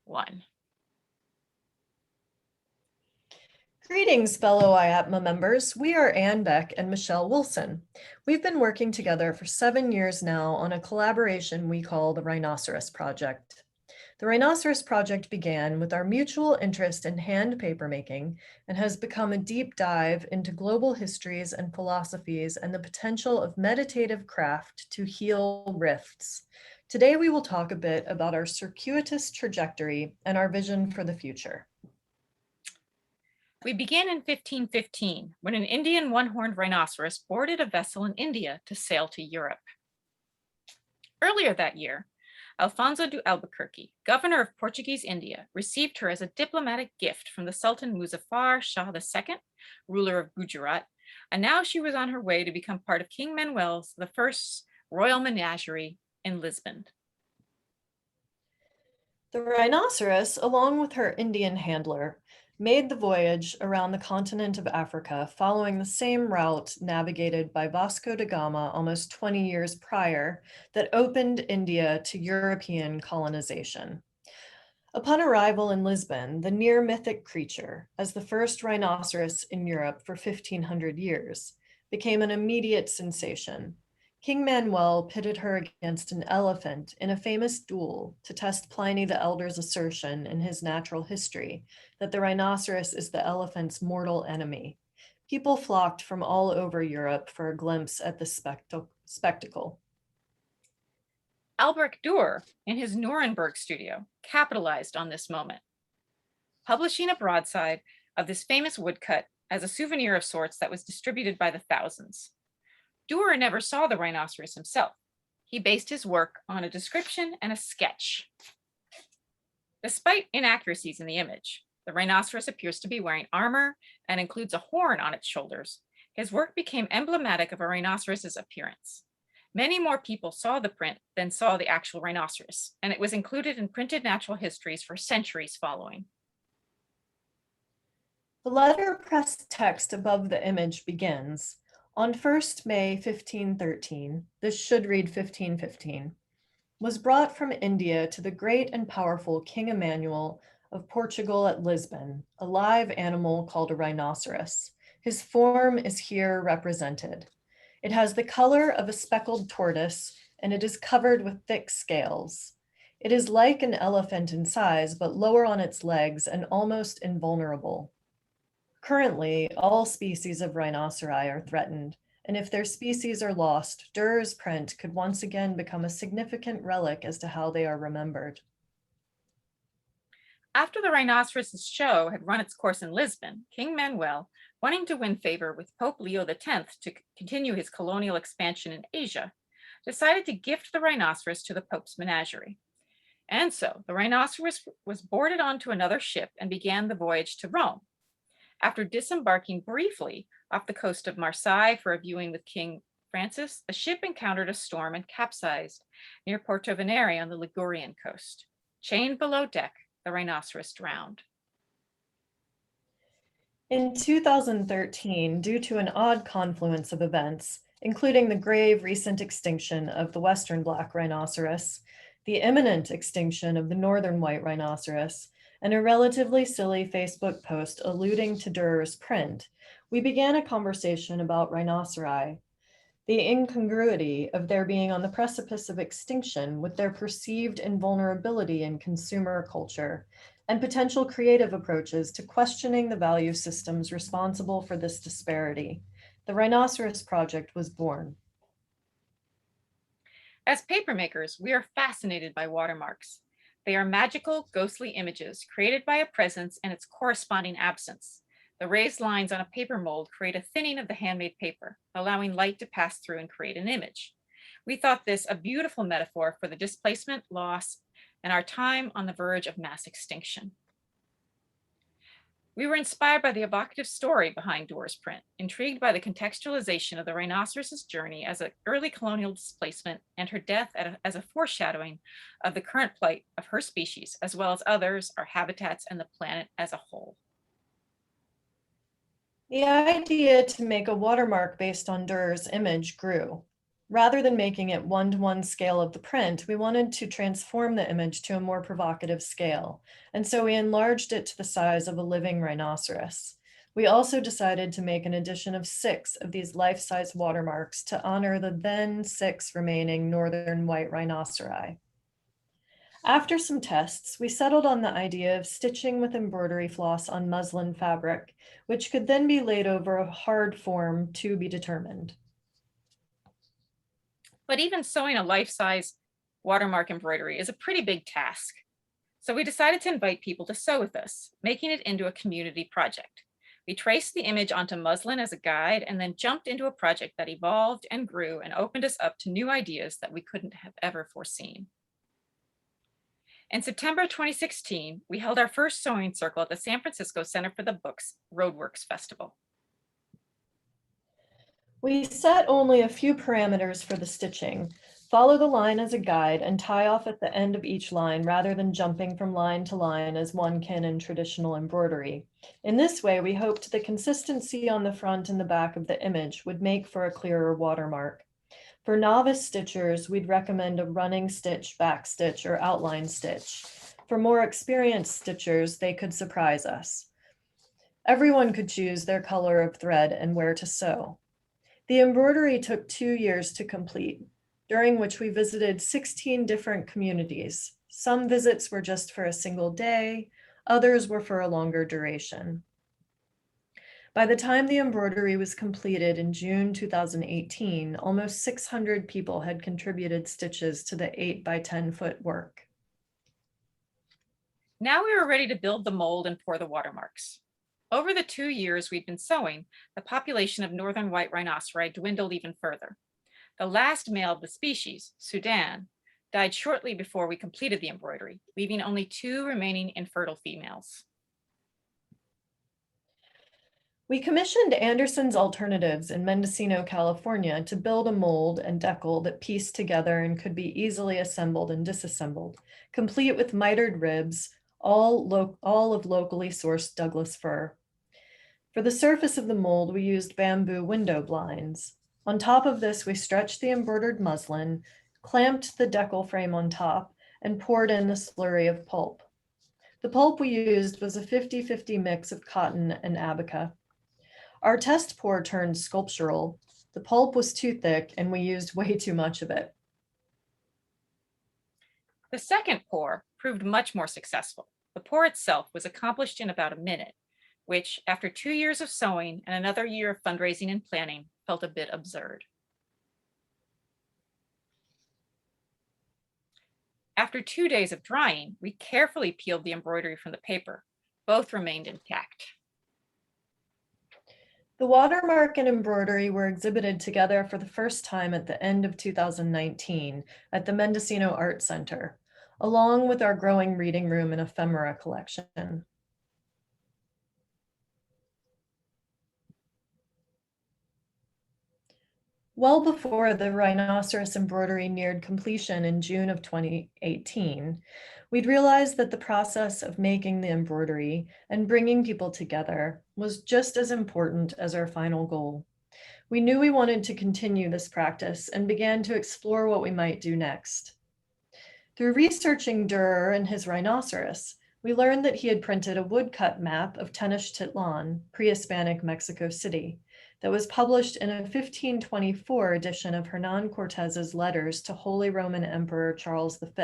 1. Greetings, fellow IAPMA members. We are Ann Beck and Michelle Wilson. We've been working together for 7 years now on a collaboration we call the Rhinoceros Project. The Rhinoceros Project began with our mutual interest in hand papermaking and has become a deep dive into global histories and philosophies and the potential of meditative craft to heal rifts. Today, we will talk a bit about our circuitous trajectory and our vision for the future. We began in 1515 when an Indian one-horned rhinoceros boarded a vessel in India to sail to Europe. Earlier that year, Alfonso de Albuquerque, governor of Portuguese India, received her as a diplomatic gift from the Sultan Muzaffar Shah II, ruler of Gujarat, and now she was on her way to become part of King Manuel's the first royal menagerie in Lisbon. The rhinoceros, along with her Indian handler, made the voyage around the continent of Africa following the same route navigated by Vasco da Gama almost 20 years prior that opened India to European colonization. Upon arrival in Lisbon, the near mythic creature, as the first rhinoceros in Europe for 1500 years, became an immediate sensation. King Manuel pitted her against an elephant in a famous duel to test Pliny the Elder's assertion in his natural history that the rhinoceros is the elephant's mortal enemy. People flocked from all over Europe for a glimpse at the spectacle. Albrecht Durer, in his Nuremberg studio, capitalized on this moment, publishing a broadside of this famous woodcut as a souvenir of sorts that was distributed by the thousands. Durer never saw the rhinoceros himself. He based his work on a description and a sketch. Despite inaccuracies in the image, the rhinoceros appears to be wearing armor and includes a horn on its shoulders. His work became emblematic of a rhinoceros's appearance. Many more people saw the print than saw the actual rhinoceros, and it was included in printed natural histories for centuries following. The letterpress text above the image begins, on 1st May 1513, this should read 1515, was brought from India to the great and powerful King Emmanuel of Portugal at Lisbon, a live animal called a rhinoceros. His form is here represented. It has the color of a speckled tortoise, and it is covered with thick scales. It is like an elephant in size, but lower on its legs and almost invulnerable. Currently, all species of rhinoceri are threatened, and if their species are lost, Durer's print could once again become a significant relic as to how they are remembered. After the rhinoceros' show had run its course in Lisbon, King Manuel, wanting to win favor with Pope Leo X to continue his colonial expansion in Asia, decided to gift the rhinoceros to the Pope's menagerie. And so the rhinoceros was boarded onto another ship and began the voyage to Rome. After disembarking briefly off the coast of Marseille for a viewing with King Francis, the ship encountered a storm and capsized near Porto Venere on the Ligurian coast. Chained below deck, the rhinoceros drowned. In 2013, due to an odd confluence of events, including the grave recent extinction of the Western Black Rhinoceros, the imminent extinction of the Northern White Rhinoceros, and a relatively silly Facebook post alluding to Durer's print, we began a conversation about rhinoceri, the incongruity of their being on the precipice of extinction with their perceived invulnerability in consumer culture, and potential creative approaches to questioning the value systems responsible for this disparity. The Rhinoceros Project was born. As papermakers, we are fascinated by watermarks. They are magical, ghostly images created by a presence and its corresponding absence. The raised lines on a paper mold create a thinning of the handmade paper, allowing light to pass through and create an image. We thought this a beautiful metaphor for the displacement, loss, and our time on the verge of mass extinction. We were inspired by the evocative story behind Durer's print, intrigued by the contextualization of the rhinoceros's journey as an early colonial displacement and her death as a foreshadowing of the current plight of her species, as well as others, our habitats, and the planet as a whole. The idea to make a watermark based on Durer's image grew. Rather than making it one-to-one scale of the print, we wanted to transform the image to a more provocative scale, and so we enlarged it to the size of a living rhinoceros. We also decided to make an edition of 6 of these life-size watermarks to honor the then 6 remaining Northern White Rhinoceri. After some tests, we settled on the idea of stitching with embroidery floss on muslin fabric, which could then be laid over a hard form to be determined. But even sewing a life-size watermark embroidery is a pretty big task. So we decided to invite people to sew with us, making it into a community project. We traced the image onto muslin as a guide and then jumped into a project that evolved and grew and opened us up to new ideas that we couldn't have ever foreseen. In September 2016, we held our first sewing circle at the San Francisco Center for the Book's Roadworks Festival. We set only a few parameters for the stitching. Follow the line as a guide and tie off at the end of each line rather than jumping from line to line as one can in traditional embroidery. In this way, we hoped the consistency on the front and the back of the image would make for a clearer watermark. For novice stitchers, we'd recommend a running stitch, back stitch, or outline stitch. For more experienced stitchers, they could surprise us. Everyone could choose their color of thread and where to sew. The embroidery took 2 years to complete, during which we visited 16 different communities. Some visits were just for a single day, others were for a longer duration. By the time the embroidery was completed in June 2018, almost 600 people had contributed stitches to the 8 by 10 foot work. Now we were ready to build the mold and pour the watermarks. Over the 2 years we'd been sewing, the population of Northern White Rhinoceri dwindled even further. The last male of the species, Sudan, died shortly before we completed the embroidery, leaving only 2 remaining infertile females. We commissioned Anderson's Alternatives in Mendocino, California to build a mold and decal that pieced together and could be easily assembled and disassembled, complete with mitered ribs, all of locally sourced Douglas fir. For the surface of the mold, we used bamboo window blinds. On top of this, we stretched the embroidered muslin, clamped the decal frame on top, and poured in the slurry of pulp. The pulp we used was a 50-50 mix of cotton and abaca. Our test pour turned sculptural. The pulp was too thick and we used way too much of it. The second pour proved much more successful. The pour itself was accomplished in about a minute, which, after 2 years of sewing and another year of fundraising and planning, felt a bit absurd. After 2 days of drying, we carefully peeled the embroidery from the paper. Both remained intact. The watermark and embroidery were exhibited together for the first time at the end of 2019 at the Mendocino Art Center, along with our growing reading room and ephemera collection. Well before the rhinoceros embroidery neared completion in June of 2018, we'd realized that the process of making the embroidery and bringing people together was just as important as our final goal. We knew we wanted to continue this practice and began to explore what we might do next. Through researching Durer and his rhinoceros, we learned that he had printed a woodcut map of Tenochtitlan, pre-Hispanic Mexico City, that was published in a 1524 edition of Hernan Cortez's letters to Holy Roman Emperor Charles V,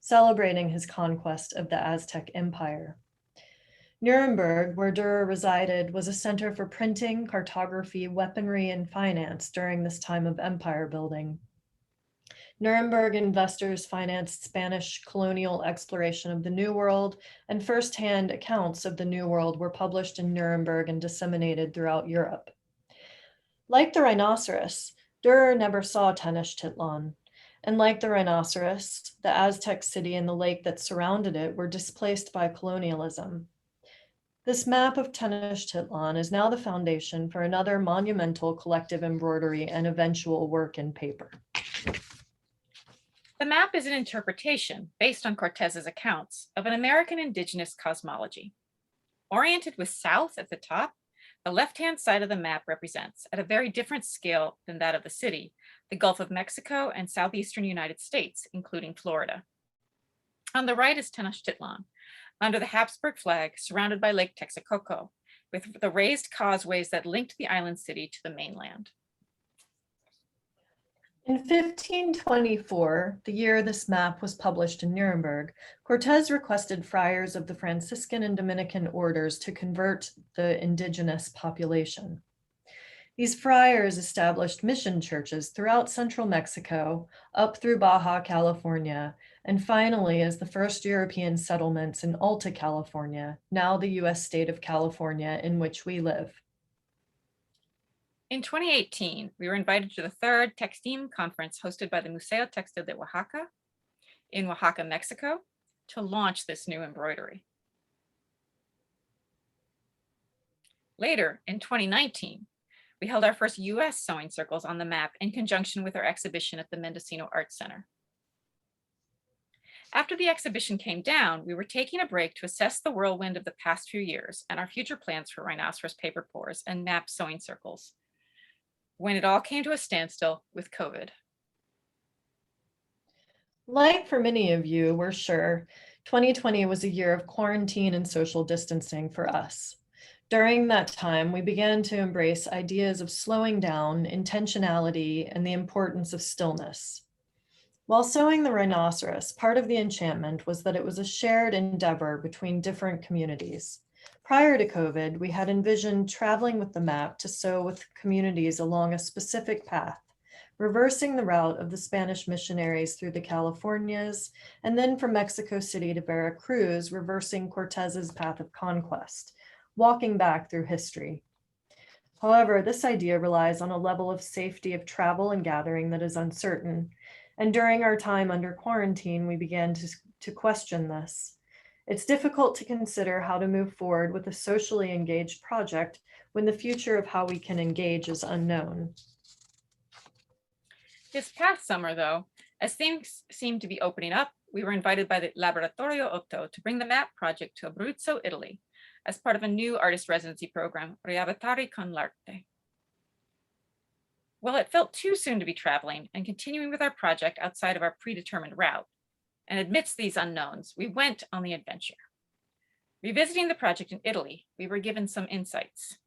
celebrating his conquest of the Aztec Empire. Nuremberg, where Durer resided, was a center for printing, cartography, weaponry, and finance during this time of empire building. Nuremberg investors financed Spanish colonial exploration of the New World, and firsthand accounts of the New World were published in Nuremberg and disseminated throughout Europe. Like the rhinoceros, Durer never saw Tenochtitlan, and like the rhinoceros, the Aztec city and the lake that surrounded it were displaced by colonialism. This map of Tenochtitlan is now the foundation for another monumental collective embroidery and eventual work in paper. The map is an interpretation, based on Cortez's accounts, of an American indigenous cosmology. Oriented with south at the top, the left-hand side of the map represents, at a very different scale than that of the city, the Gulf of Mexico, and southeastern United States, including Florida. On the right is Tenochtitlan, under the Habsburg flag, surrounded by Lake Texcoco, with the raised causeways that linked the island city to the mainland. In 1524, the year this map was published in Nuremberg, Cortés requested friars of the Franciscan and Dominican orders to convert the indigenous population. These friars established mission churches throughout central Mexico, up through Baja California, and finally as the first European settlements in Alta California, now the US state of California in which we live. In 2018, we were invited to the third Textime conference hosted by the Museo Textil de Oaxaca in Oaxaca, Mexico, to launch this new embroidery. Later, in 2019, we held our first US sewing circles on the map in conjunction with our exhibition at the Mendocino Arts Center. After the exhibition came down, we were taking a break to assess the whirlwind of the past few years and our future plans for Rhinoceros paper pours and map sewing circles, when it all came to a standstill with COVID. Like for many of you, we're sure, 2020 was a year of quarantine and social distancing for us. During that time, we began to embrace ideas of slowing down, intentionality, and the importance of stillness. While sewing the rhinoceros, part of the enchantment was that it was a shared endeavor between different communities. Prior to COVID, we had envisioned traveling with the map to sew with communities along a specific path, reversing the route of the Spanish missionaries through the Californias, and then from Mexico City to Veracruz, reversing Cortez's path of conquest, walking back through history. However, this idea relies on a level of safety of travel and gathering that is uncertain. And during our time under quarantine, we began to question this. It's difficult to consider how to move forward with a socially engaged project when the future of how we can engage is unknown. This past summer, though, as things seemed to be opening up, we were invited by the Laboratorio Otto to bring the map project to Abruzzo, Italy, as part of a new artist residency program, Riavitari con l'arte. Well, it felt too soon to be traveling and continuing with our project outside of our predetermined route. And amidst these unknowns, we went on the adventure. Revisiting the project in Italy, we were given some insights.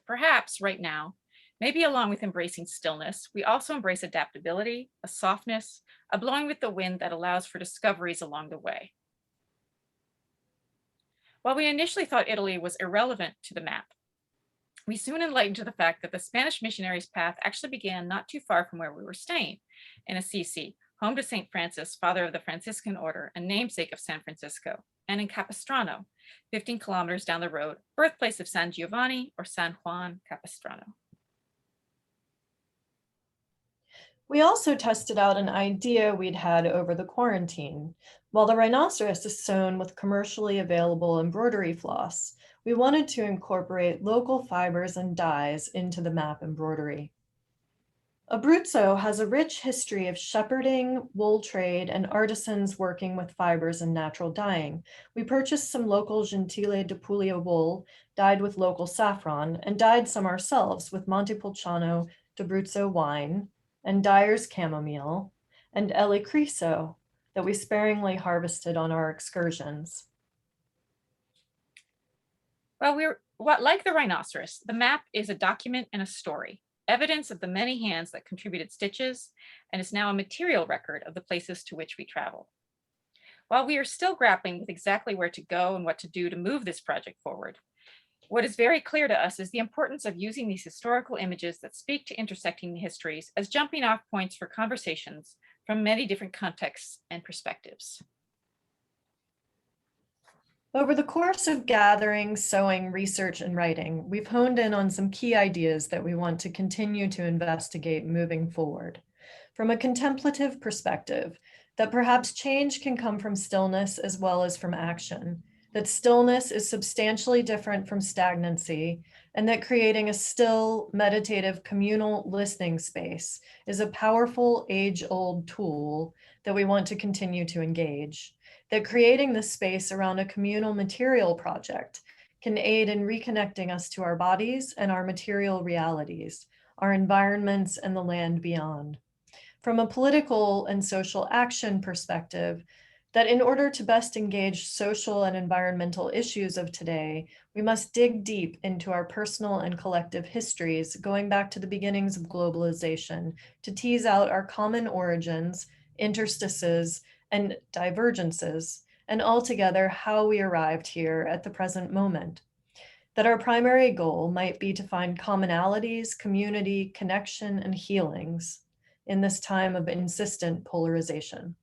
Perhaps right now, maybe along with embracing stillness, we also embrace adaptability, a softness, a blowing with the wind that allows for discoveries along the way. While we initially thought Italy was irrelevant to the map, we soon enlightened to the fact that the Spanish missionaries' path actually began not too far from where we were staying, in Assisi, home to St. Francis, father of the Franciscan order and namesake of San Francisco, and in Capistrano, 15 kilometers down the road, birthplace of San Giovanni or San Juan Capistrano. We also tested out an idea we'd had over the quarantine. While the rhinoceros is sewn with commercially available embroidery floss, we wanted to incorporate local fibers and dyes into the map embroidery. Abruzzo has a rich history of shepherding, wool trade, and artisans working with fibers and natural dyeing. We purchased some local Gentile de Puglia wool, dyed with local saffron, and dyed some ourselves with Montepulciano d'Abruzzo wine, and Dyer's chamomile, and El Criso that we sparingly harvested on our excursions. Well, like the rhinoceros, the map is a document and a story, evidence of the many hands that contributed stitches, and is now a material record of the places to which we travel. While we are still grappling with exactly where to go and what to do to move this project forward, what is very clear to us is the importance of using these historical images that speak to intersecting histories as jumping off points for conversations from many different contexts and perspectives. Over the course of gathering, sewing, research, and writing, we've honed in on some key ideas that we want to continue to investigate moving forward. From a contemplative perspective, that perhaps change can come from stillness as well as from action, that stillness is substantially different from stagnancy, and that creating a still, meditative, communal listening space is a powerful, age-old tool that we want to continue to engage. That creating this space around a communal material project can aid in reconnecting us to our bodies and our material realities, our environments, and the land beyond. From a political and social action perspective, that in order to best engage social and environmental issues of today, we must dig deep into our personal and collective histories, going back to the beginnings of globalization, to tease out our common origins, interstices, and divergences, and altogether how we arrived here at the present moment. That our primary goal might be to find commonalities, community, connection, and healings in this time of insistent polarization.